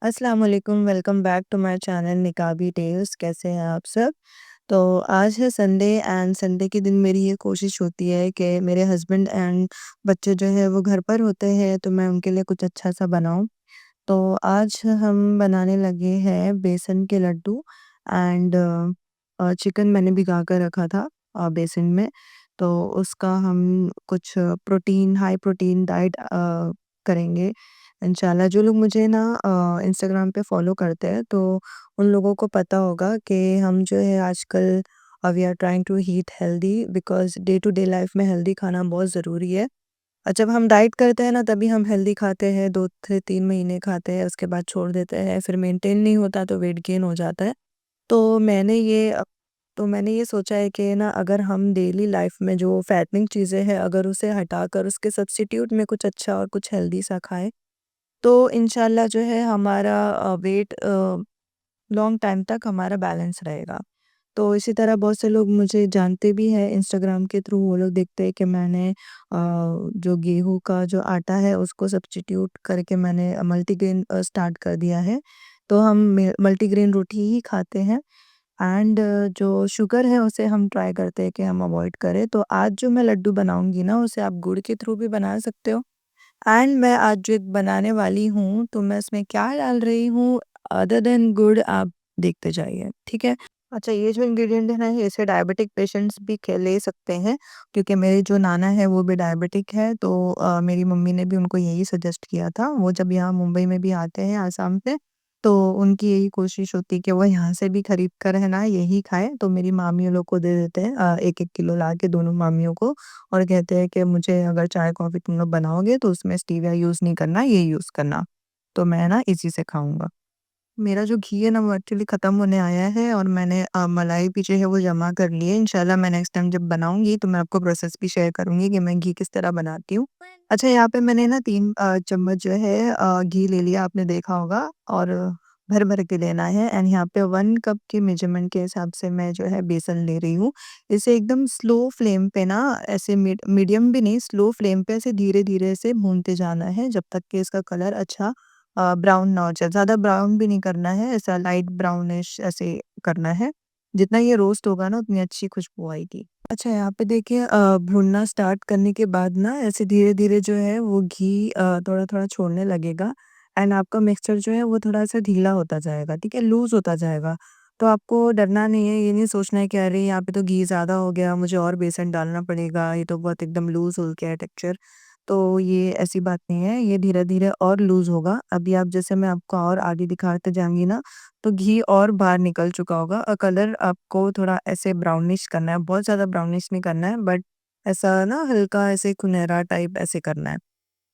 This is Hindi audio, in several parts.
अस्सलाम वालेकुम, welcome back to my channel Niqabi Tales. कैसे हैं आप सब? तो आज है संडे एंड संडे के दिन मेरी ये कोशिश होती है कि मेरे हस्बैंड एंड बच्चे जो है वो घर पर होते हैं, तो मैं उनके लिए कुछ अच्छा सा बनाऊँ। तो आज हम बनाने लगे हैं बेसन के लड्डू एंड चिकन मैंने भिगा कर रखा था बेसन में। तो उसका हम कुछ प्रोटीन हाई प्रोटीन डाइट करेंगे इंशाल्लाह। जो लोग मुझे ना इंस्टाग्राम पे फॉलो करते हैं, तो उन लोगों को पता होगा कि हम जो है आजकल we are trying to eat healthy because day to day life में हेल्दी खाना बहुत ज़रूरी है। और जब हम डाइट करते हैं ना, तभी हम हेल्दी खाते हैं, 2 से 3 महीने खाते हैं, उसके बाद छोड़ देते हैं, फिर मेंटेन नहीं होता तो वेट गेन हो जाता है। तो मैंने ये सोचा है कि ना, अगर हम डेली लाइफ में जो फैटनिंग चीज़ें हैं, अगर उसे हटाकर उसके सब्स्टिट्यूट में कुछ अच्छा और कुछ हेल्दी सा खाएँ, तो इंशाल्लाह जो है हमारा वेट लॉन्ग टाइम तक हमारा बैलेंस रहेगा। तो इसी तरह बहुत से लोग मुझे जानते भी हैं इंस्टाग्राम के थ्रू। वो लोग देखते हैं कि मैंने जो गेहूँ का जो आटा है उसको सब्स्टिट्यूट करके मैंने मल्टीग्रेन स्टार्ट कर दिया है। तो हम मल्टीग्रेन रोटी ही खाते हैं एंड जो शुगर है उसे हम ट्राई करते हैं कि हम अवॉइड करें। तो आज जो मैं लड्डू बनाऊँगी ना, उसे आप गुड़ के थ्रू भी बना सकते हो। एंड मैं आज जो एक बनाने वाली हूँ, तो मैं इसमें क्या डाल रही हूँ अदर देन गुड़, आप देखते जाइए, ठीक है? अच्छा, ये जो इंग्रीडिएंट है ना, इसे डायबिटिक पेशेंट्स भी ले सकते हैं, क्योंकि मेरे जो नाना है वो भी डायबिटिक है। तो मेरी मम्मी ने भी उनको यही सजेस्ट किया था। वो जब यहाँ मुंबई में भी आते हैं आसाम से, तो उनकी यही कोशिश होती है कि वो यहाँ से भी खरीद कर है ना यही खाएँ। तो मेरी मामियों लोग को दे देते हैं 1-1 किलो ला के दोनों मामियों को, और कहते हैं कि मुझे अगर चाय-कॉफ़ी तुम लोग बनाओगे तो उसमें स्टीविया यूज़ नहीं करना, ये यूज़ करना। तो मैं ना इसी से खाऊँगा। मेरा जो घी है ना, वो एक्चुअली ख़त्म होने आया है और मैंने मलाई भी जो है वो जमा कर ली है। इंशाल्लाह मैं नेक्स्ट टाइम जब बनाऊँगी तो मैं आपको प्रोसेस भी शेयर करूँगी कि मैं घी किस तरह बनाती हूँ। अच्छा, यहाँ पे मैंने ना 3 चम्मच जो है घी ले लिया, आपने देखा होगा, और भर-भर के लेना है एंड यहाँ पे 1 कप के मेज़रमेंट के हिसाब से मैं जो है बेसन ले रही हूँ। इसे एकदम स्लो फ्लेम पे ना, ऐसे मीडियम भी नहीं, स्लो फ्लेम पे ऐसे धीरे-धीरे से भूनते जाना है जब तक कि इसका कलर अच्छा ब्राउन ना हो जाए। ज़्यादा ब्राउन भी नहीं करना है, ऐसा लाइट ब्राउनिश ऐसे करना है। जितना ये रोस्ट होगा ना, उतनी अच्छी खुशबू आएगी। अच्छा, यहाँ पे देखिए भूनना स्टार्ट करने के बाद ना ऐसे धीरे-धीरे जो है वो घी थोड़ा-थोड़ा छोड़ने लगेगा एंड आपका मिक्सचर जो है वो थोड़ा-सा ढीला होता जाएगा, ठीक है? लूज़ होता जाएगा। तो आपको डरना नहीं है, ये नहीं सोचना है कि अरे यहाँ पे तो घी ज़्यादा हो गया, मुझे और बेसन डालना पड़ेगा, ये तो बहुत एकदम लूज़ हो गया है टेक्सचर। तो ये ऐसी बात नहीं है, ये धीरे-धीरे और लूज़ होगा। अभी आप जैसे मैं आपको और आगे दिखाते जाऊँगी ना, तो घी और बाहर निकल चुका होगा और कलर आपको थोड़ा ऐसे ब्राउनिश करना है, बहुत ज़्यादा ब्राउनिश नहीं करना है, बट ऐसा ना हल्का ऐसे सुनहरा टाइप ऐसे करना है।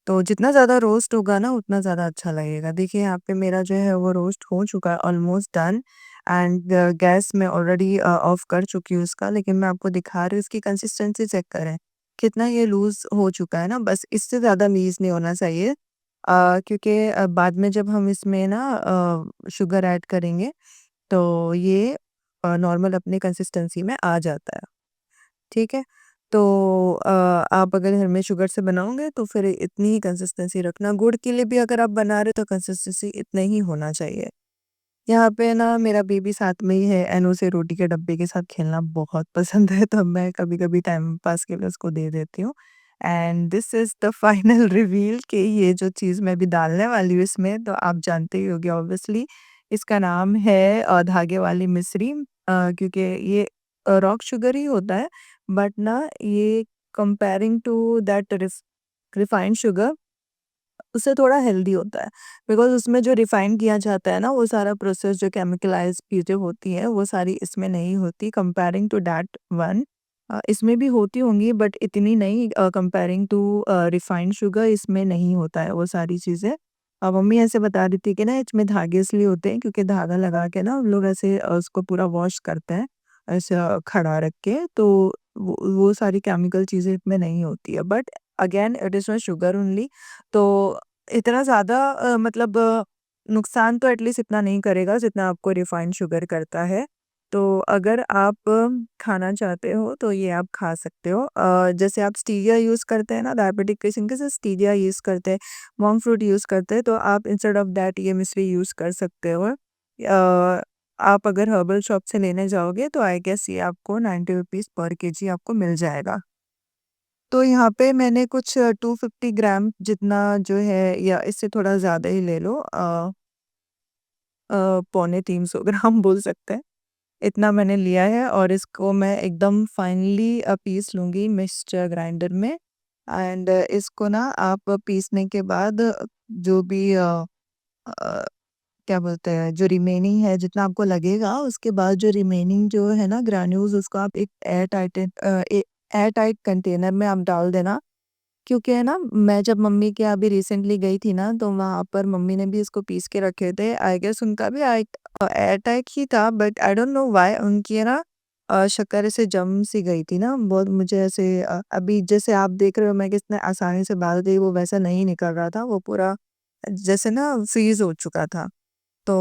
तो जितना ज़्यादा रोस्ट होगा ना, उतना ज़्यादा अच्छा लगेगा। देखिए यहाँ पे मेरा जो है वो रोस्ट हो चुका है, ऑलमोस्ट डन। एंड गैस मैं ऑलरेडी ऑफ कर चुकी हूँ इसका, लेकिन मैं आपको दिखा रही हूँ, इसकी कंसिस्टेंसी चेक करें। कितना ये लूज़ हो चुका है ना, बस इससे ज़्यादा लूज़ नहीं होना चाहिए। क्योंकि बाद में जब हम इसमें ना शुगर ऐड करेंगे, तो ये नॉर्मल अपनी कंसिस्टेंसी में आ जाता है। ठीक है? तो आप अगर घर में शुगर से बनाओगे तो फिर इतनी ही कंसिस्टेंसी रखना। गुड़ के लिए भी अगर आप बना रहे हो तो कंसिस्टेंसी इतना ही होना चाहिए। यहाँ पे ना मेरा बेबी साथ में ही है एंड उसे रोटी के डब्बे के साथ खेलना बहुत पसंद है, तो मैं कभी-कभी टाइम पास के लिए उसको दे देती हूँ। And this is the final reveal कि ये जो चीज़ मैं अभी डालने वाली हूँ इसमें, तो आप जानते ही होंगे ऑब्वियसली। इसका नाम है धागे वाली मिश्री, क्योंकि ये रॉक शुगर ही होता है, बट ना ये comparing to that refined sugar, उससे थोड़ा हेल्दी होता है। बिकॉज़ उसमें जो रिफाइन किया जाता है ना, वो सारा प्रोसेस जो केमिकलाइज़्ड चीज़ें होती हैं, वो सारी इसमें नहीं होती कंपेयरिंग टू दैट वन। इसमें भी होती होंगी बट इतनी नहीं, कंपेयरिंग टू रिफाइंड शुगर इसमें नहीं होता है वो सारी चीज़ें। मम्मी ऐसे बता रही थी कि ना इसमें धागे इसलिए होते हैं क्योंकि धागा लगा के ना हम लोग ऐसे उसको पूरा वॉश करते हैं, ऐसा खड़ा रख के, तो वो सारी केमिकल चीज़ें इसमें नहीं होती है। But again it is not sugar only. तो इतना ज़्यादा मतलब नुकसान तो एटलीस्ट इतना नहीं करेगा जितना आपको रिफाइंड शुगर करता है। तो अगर आप खाना चाहते हो तो ये आप खा सकते हो। जैसे आप स्टीविया यूज़ करते हैं ना, डायबिटिक पेशेंट के साथ स्टीविया यूज़ करते हैं, मोंक फ्रूट यूज़ करते हैं, तो आप इंस्टेड ऑफ दैट ये मिश्री यूज़ कर सकते हो। आप अगर हर्बल शॉप से लेने जाओगे तो आई गेस ये आपको 90 रुपीज़ पर केजी आपको मिल जाएगा। तो यहाँ पे मैंने कुछ 250 ग्राम जितना जो है, या इससे थोड़ा ज़्यादा ही ले लो, पौने 300 ग्राम बोल सकते हैं। इतना मैंने लिया है और इसको मैं एकदम फाइनली पीस लूँगी मिक्सचर ग्राइंडर में। एंड इसको ना आप पीसने के बाद जो भी अ, क्या बोलते हैं, जो रिमेनिंग है जितना आपको लगेगा, उसके बाद जो रिमेनिंग जो है ना ग्रैन्यूल्स, उसको आप एक एयर टाइट कंटेनर में आप डाल देना। क्योंकि है ना, मैं जब मम्मी के यहाँ अभी रिसेंटली गई थी ना, तो वहाँ पर मम्मी ने भी इसको पीस के रखे थे। आई गेस उनका भी एयर टाइट ही था, but I don't know why उनकी है ना शक्कर ऐसे जम सी गई थी ना बहुत, मुझे ऐसे अभी जैसे आप देख रहे हो मैं कितने आसानी से डाल दी, वो वैसा नहीं निकल रहा था, वो पूरा जैसे ना फ्रीज हो चुका था। तो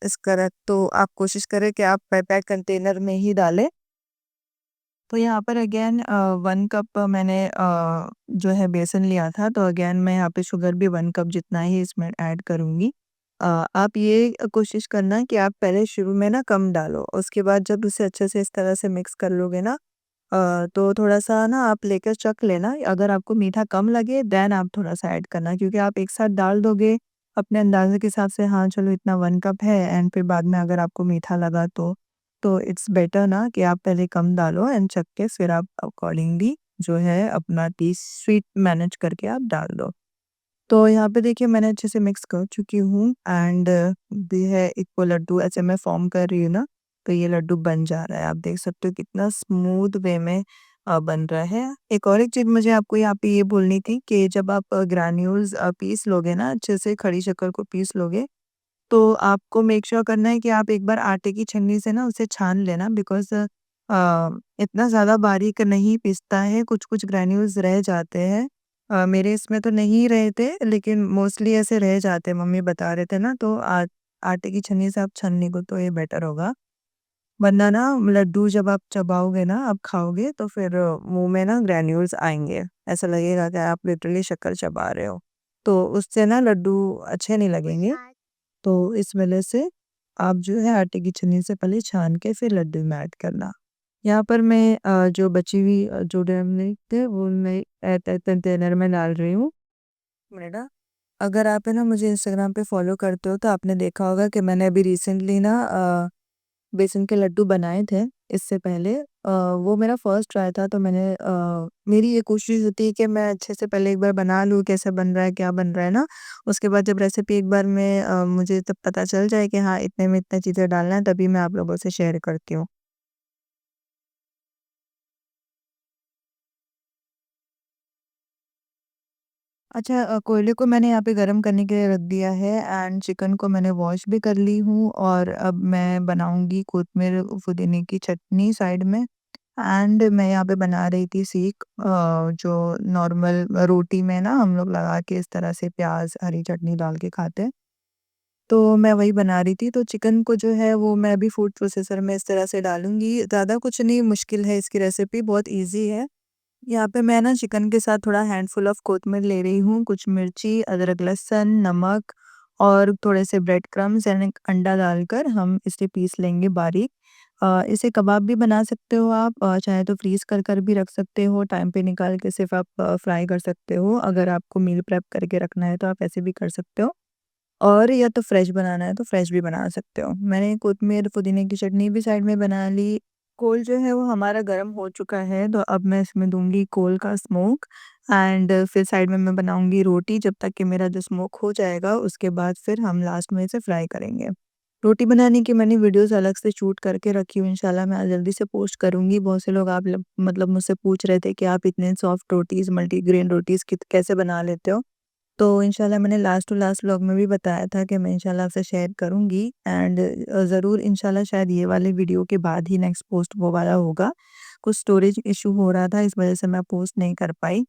इस करें तो आप कोशिश करें कि आप पैक कंटेनर में ही डालें। तो यहाँ पर अगेन 1 कप मैंने जो है बेसन लिया था, तो अगेन मैं यहाँ पे शुगर भी 1 कप जितना ही इसमें ऐड करूँगी। आप ये कोशिश करना कि आप पहले शुरू में ना कम डालो, उसके बाद जब उसे अच्छे से इस तरह से मिक्स कर लोगे ना, तो थोड़ा-सा ना आप लेकर चख लेना, अगर आपको मीठा कम लगे देन आप थोड़ा-सा ऐड करना, क्योंकि आप एक साथ डाल दोगे अपने अंदाज़े के हिसाब से, हाँ, चलो इतना 1 कप है, एंड फिर बाद में अगर आपको मीठा लगा तो इट्स बेटर ना कि आप पहले कम डालो एंड चख के फिर आप अकॉर्डिंगली जो है अपना टेस्ट स्वीट मैनेज करके आप डाल दो। तो यहाँ पे देखिए मैंने अच्छे से मिक्स कर चुकी हूँ, एंड ये है एक वो लड्डू ऐसे मैं फॉर्म कर रही हूँ ना, तो ये लड्डू बन जा रहा है। आप देख सकते हो कितना स्मूथ वे में बन रहा है। एक और एक चीज़ मुझे आपको यहाँ पे ये बोलनी थी कि जब आप ग्रैन्यूल्स पीस लोगे ना, अच्छे से खड़ी शक्कर को पीस लोगे, तो आपको मेक श्योर करना है कि आप एक बार आटे की छन्नी से ना उसे छान लेना, बिकॉज़ इतना ज़्यादा बारीक नहीं पिसता है, कुछ-कुछ ग्रैन्यूल्स रह जाते हैं। मेरे इसमें तो नहीं रहे थे, लेकिन मोस्टली ऐसे रह जाते हैं, मम्मी बता रहे थे ना, तो आटे की छन्नी से आप छानने को तो ये बेटर होगा। वरना ना लड्डू जब आप चबाओगे ना, आप खाओगे तो फिर मुँह में ना ग्रैन्यूल्स आएँगे। ऐसा लगेगा कि आप लिटरली शक्कर चबा रहे हो। तो उससे ना लड्डू अच्छे नहीं लगेंगे। तो इस वजह से आप जो है आटे की छन्नी से पहले छान के फिर लड्डू में ऐड करना। यहाँ पर मैं जो बची हुई जो ड्रमस्टिक थे वो मैं एयरटाइट कंटेनर में डाल रही हूँ। मिनट अगर आप है ना मुझे इंस्टाग्राम पे फॉलो करते हो तो आपने देखा होगा कि मैंने अभी रिसेंटली ना बेसन के लड्डू बनाए थे इससे पहले। वो मेरा फर्स्ट ट्राई था, तो मेरी ये कोशिश होती है कि मैं अच्छे से पहले एक बार बना लूँ कैसा बन रहा है, क्या बन रहा है ना। उसके बाद जब रेसिपी एक बार मैं मुझे तब पता चल जाए कि हाँ, इतने में इतना चीज़ें डालना है, तभी मैं आप लोगों से शेयर करती हूँ। अच्छा, कोयले को मैंने यहाँ पे गरम करने के लिए रख दिया है, एंड चिकन को मैंने वॉश भी कर ली हूँ, और अब मैं बनाऊँगी कोतमीर पुदीने की चटनी साइड में। एंड मैं यहाँ पे बना रही थी सीख, जो नॉर्मल रोटी में ना हम लोग लगा के इस तरह से प्याज़, हरी चटनी डाल के खाते हैं। तो मैं वही बना रही थी, तो चिकन को जो है वो मैं अभी फूड प्रोसेसर में इस तरह से डालूँगी। ज़्यादा कुछ नहीं मुश्किल है, इसकी रेसिपी बहुत ईज़ी है। यहाँ पे मैं ना चिकन के साथ थोड़ा हैंडफुल ऑफ कोतमीर ले रही हूँ, कुछ मिर्ची, अदरक, लहसुन, नमक और थोड़े से ब्रेड क्रम्ब्स एंड एक अंडा डालकर हम इसे पीस लेंगे बारीक। इसे कबाब भी बना सकते हो आप, चाहे तो फ्रीज़ कर भी रख सकते हो, टाइम पे निकाल के सिर्फ़ आप फ्राई कर सकते हो। अगर आपको मील प्रेप करके रखना है तो आप ऐसे भी कर सकते हो, और या तो फ्रेश बनाना है तो फ्रेश भी बना सकते हो। मैंने कोतमीर पुदीने की चटनी भी साइड में बना ली। कोल जो है वो हमारा गर्म हो चुका है, तो अब मैं इसमें दूँगी कोल का स्मोक, एंड फिर साइड में मैं बनाऊँगी रोटी, जब तक कि मेरा जो स्मोक हो जाएगा उसके बाद फिर हम लास्ट में इसे फ्राई करेंगे। रोटी बनाने की मैंने वीडियोज़ अलग से शूट करके रखी हुई, इंशाल्लाह मैं जल्दी से पोस्ट करूँगी। बहुत से लोग आप मतलब मुझसे पूछ रहे थे कि आप इतने सॉफ्ट रोटीज़, मल्टीग्रेन रोटीज़ कित कैसे बना लेते हो? तो इंशाल्लाह मैंने लास्ट टू लास्ट व्लॉग में भी बताया था कि मैं इंशाल्लाह आपसे शेयर करूँगी, एंड ज़रूर इंशाल्लाह शायद ये वाले वीडियो के बाद ही नेक्स्ट पोस्ट वो वाला होगा। कुछ स्टोरेज इश्यू हो रहा था, इस वज़ह से मैं पोस्ट नहीं कर पाई।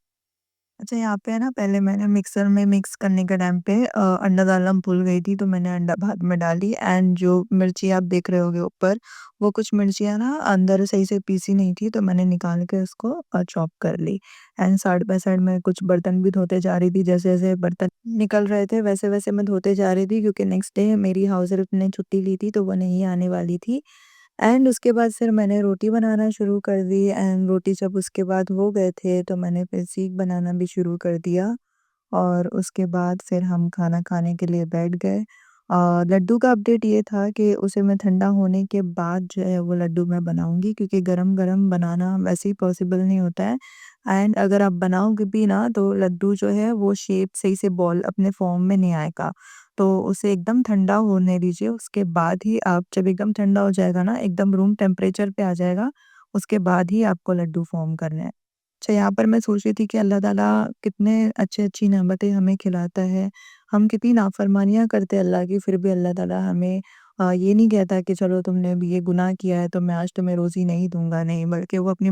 अच्छा, यहाँ पे है ना, पहले मैंने मिक्सर में मिक्स करने के टाइम पे अंडा डालना भूल गई थी, तो मैंने अंडा बाद में डाली। एंड जो मिर्ची आप देख रहे होगे ऊपर, वो कुछ मिर्चियाँ ना अंदर सही से पीसी नहीं थी, तो मैंने निकाल के उसको चॉप कर ली। एंड साइड बाय साइड मैं कुछ बर्तन भी धोते जा रही थी, जैसे-जैसे बर्तन निकल रहे थे वैसे-वैसे मैं धोते जा रही थी, क्योंकि नेक्स्ट डे मेरी हाउस हेल्प ने छुट्टी ली थी, तो वो नहीं आने वाली थी। एंड उसके बाद फिर मैंने रोटी बनाना शुरू कर दी। एंड रोटी जब उसके बाद हो गए थे, तो मैंने फिर सीख बनाना भी शुरू कर दिया। और उसके बाद फिर हम खाना खाने के लिए बैठ गए। लड्डू का अपडेट ये था कि उसे मैं ठंडा होने के बाद जो है वो लड्डू मैं बनाऊँगी, क्योंकि गरम-गरम बनाना वैसे ही पॉसिबल नहीं होता है। एंड अगर आप बनाओगे भी ना, तो लड्डू जो है वो शेप सही से बॉल अपने फॉर्म में नहीं आएगा। तो उसे एकदम ठंडा होने दीजिए, उसके बाद ही आप, जब एकदम ठंडा हो जाएगा ना, एकदम रूम टेम्परेचर पे आ जाएगा, उसके बाद ही आपको लड्डू फ़ॉर्म करने हैं। अच्छा, यहाँ पर मैं सोच रही थी कि अल्लाह ताला कितने अच्छी-अच्छी नेमतें हमें खिलाता है। हम कितनी नाफ़रमानियाँ करते हैं अल्लाह की, फिर भी अल्लाह ताला हमें ये नहीं कहता कि चलो तुमने अभी ये गुनाह किया है, तो मैं आज तुम्हें रोज़ी नहीं दूँगा, नहीं, बल्कि वो अपनी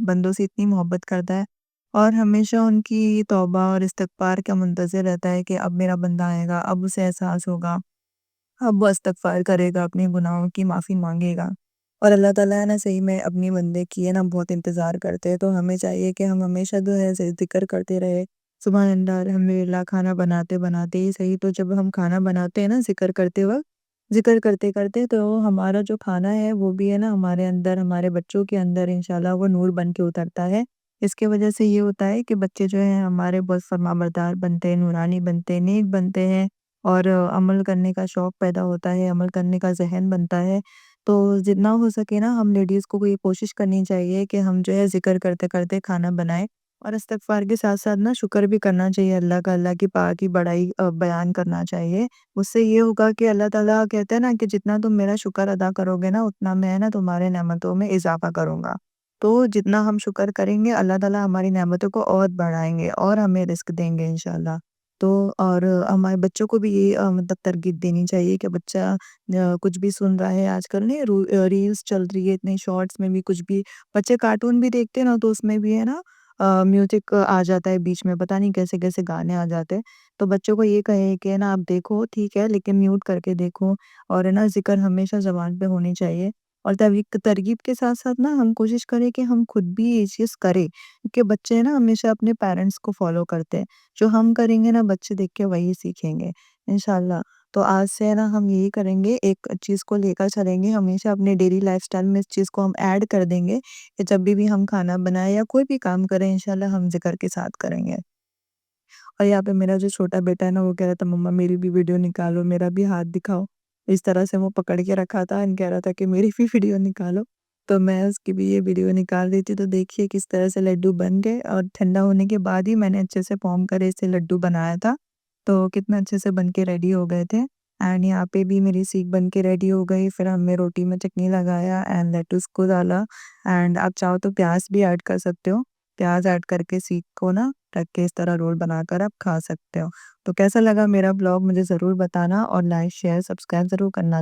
बंदों से इतनी मोहब्बत करता है और हमेशा उनकी तौबा और इस्तिग़फ़ार का मुंतज़िर रहता है कि अब मेरा बंदा आएगा, अब उसे एहसास होगा। अब वो इस्तिग़फ़ार करेगा, अपने गुनाहों की माफ़ी माँगेगा। और अल्लाह ताला है ना, सही में अपनी बंदे की है ना बहुत इंतज़ार करते हैं, तो हमें चाहिए कि हम हमेशा जो है ज़िक्र करते रहे, सुबहान अल्लाह, अल्हम्दुलिल्लाह, खाना बनाते-बनाते ही सही, तो जब हम खाना बनाते हैं ना ज़िक्र करते वक़्त, ज़िक्र करते-करते तो हमारा जो खाना है वो भी है ना हमारे अंदर, हमारे बच्चों के अंदर इंशाल्लाह वो नूर बन के उतरता है। इसकी वजह से ये होता है कि बच्चे जो हैं हमारे बहुत फरमाबरदार बनते हैं, नूरानी बनते हैं, नेक बनते हैं और अमल करने का शौक पैदा होता है, अमल करने का ज़हन बनता है। तो जितना हो सके ना, हम लेडीज़ को ये कोशिश करनी चाहिए कि हम जो है ज़िक्र करते-करते खाना बनाएँ और इस्तिग़फ़ार के साथ-साथ ना शुक्र भी करना चाहिए अल्लाह का, अल्लाह की पाक की बड़ाई बयान करना चाहिए। उससे ये होगा कि अल्लाह ताला कहते हैं ना कि जितना तुम मेरा शुक्र अदा करोगे ना, उतना मैं ना तुम्हारे नेमतों में इज़ाफ़ा करूँगा। तो जितना हम शुक्र करेंगे, अल्लाह ताला हमारी नेमतों को और बढ़ाएँगे और हमें रिज़्क देंगे इंशाल्लाह। तो और हमारे बच्चों को भी ये मतलब तरगीब देनी चाहिए कि बच्चा कुछ भी सुन रहा है आजकल, नहीं रील्स चल रही है, इतने शॉर्ट्स में भी कुछ भी बच्चे कार्टून भी देखते हैं ना, तो उसमें भी है ना म्यूजिक आ जाता है बीच में, पता नहीं कैसे-कैसे गाने आ जाते हैं। तो बच्चों को ये कहें कि है ना, आप देखो ठीक है, लेकिन म्यूट करके देखो और है ना ज़िक्र हमेशा ज़ुबान पे होनी चाहिए। और तरगीब के साथ-साथ ना हम कोशिश करें कि हम खुद भी ये चीज़ करें, क्योंकि बच्चे ना हमेशा अपने पेरेंट्स को फ़ॉलो करते हैं। जो हम करेंगे ना, बच्चे देख के वही सीखेंगे, इंशाल्लाह। तो आज से है ना हम यही करेंगे, एक चीज़ को लेकर चलेंगे, हमेशा अपने डेली लाइफ़स्टाइल में इस चीज़ को हम ऐड कर देंगे कि जब भी हम खाना बनाएँ या कोई भी काम करें, इंशाल्लाह हम ज़िक्र के साथ करेंगे। और यहाँ पे मेरा जो छोटा बेटा है ना, वो कह रहा था मम्मा मेरी भी वीडियो निकालो, मेरा भी हाथ दिखाओ। इस तरह से वो पकड़ के रखा था एंड कह रहा था कि मेरी भी वीडियो निकालो। तो मैं उसकी भी ये वीडियो निकाल दी थी, तो देखिए किस तरह से लड्डू बन गए और ठंडा होने के बाद ही मैंने अच्छे से फ़ॉर्म करे इसे लड्डू बनाया था। तो कितना अच्छे से बन के रेडी हो गए थे। एंड यहाँ पे भी मेरी सीख बन के रेडी हो गई, फिर हमने रोटी में चटनी लगाया एंड लेट्स को डाला। एंड आप चाहो तो प्याज़ भी ऐड कर सकते हो। प्याज़ ऐड करके सीख को ना रख के इस तरह रोल बनाकर आप खा सकते हो। तो कैसा लगा मेरा ब्लॉग मुझे ज़रूर बताना और लाइक, शेयर, सब्सक्राइब ज़रूर करना।